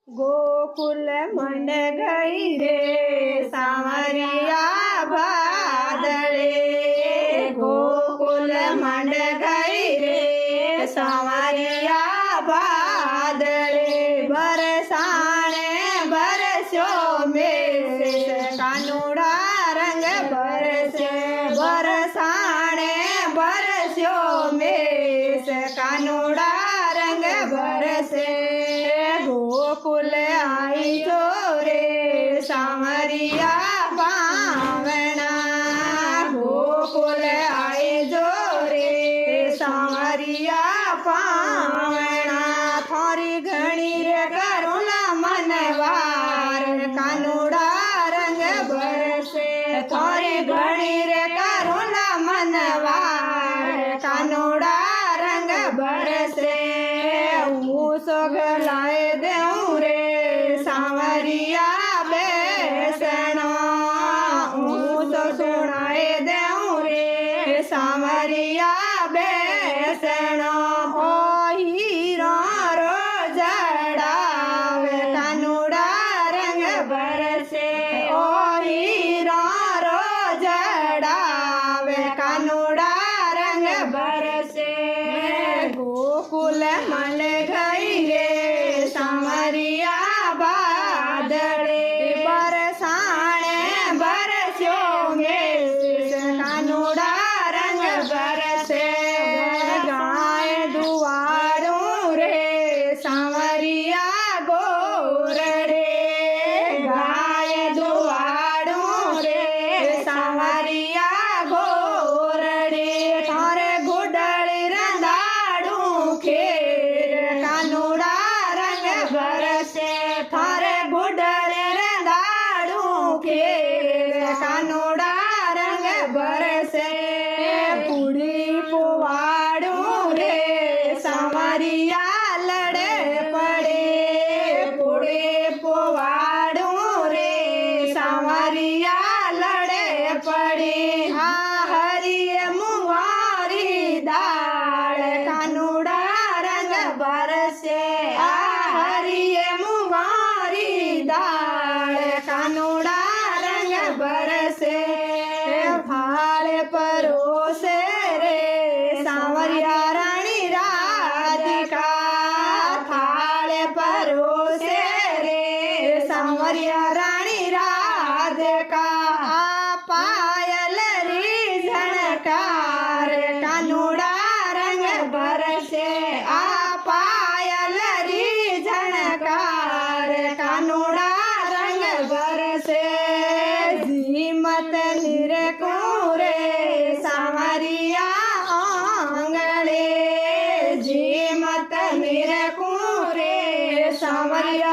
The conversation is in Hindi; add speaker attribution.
Speaker 1: गोकुल मंड गई रे सांवरिया बादळे। गोकुल मंड गई रे सांवरिया बादळे। बरसाने बरस्यो मेघ कानुड़ा रंग बरसे। बरसाने बरस्यो मेघ कानुड़ा रंग बरसे। गोकुल आई जो रे सांवरिया पावना। गोकुल आई जो रे सांवरिया पावना। थोरी घणी रे करुणा मनवार कानुड़ा रंग बरसे। थोरी घणी रे करुणा मनवार कानुड़ा रंग बरसे। सोगलाए देऊ रे सांवरिया बेसना। तो सुनाए देऊ रे सांवरिया बेसना। ओ हीरा रो जड़ावे कानुड़ा रंग बरसे। ओ हीरा रो जड़ावे कानुड़ा रंग बरसे। गोकुल मन गई रे सांवरिया बादळे। बरसाने बरस्यो मेघ कानुड़ा रंग बरसे। गाय दुआड़ू रे सांवरिया गोरड़े। गाय दुआड़ू रे सांवरिया गोरड़े। थारे गुडली रंधाड़ू खेर कानुड़ा रंग बरसे। थारे गुडली रंधाड़ू खेर कानुड़ा रंग बरसे। पुड़ी पुवाड़ू रे सांवरिया लड़े पड़े। पुड़ी पुवाड़ू रे सांवरिया लड़े पड़े। हरिये मुंगारी दाल कानुड़ा रंग बरसे। हरिये मुंगारी दाल कानुड़ा रंग बरसे। फाल परोसे रे सांवरिया रानी राधिका। थाल परोसे रे सांवरिया रानी राधिका। पायल री झणकार कानुड़ा रंग बरसे। पायल री झणकार कानुड़ा रंग बरसे। जीमत निरकुरे सांवरिया आंगणे। जीमत निरकुरे सांवरिया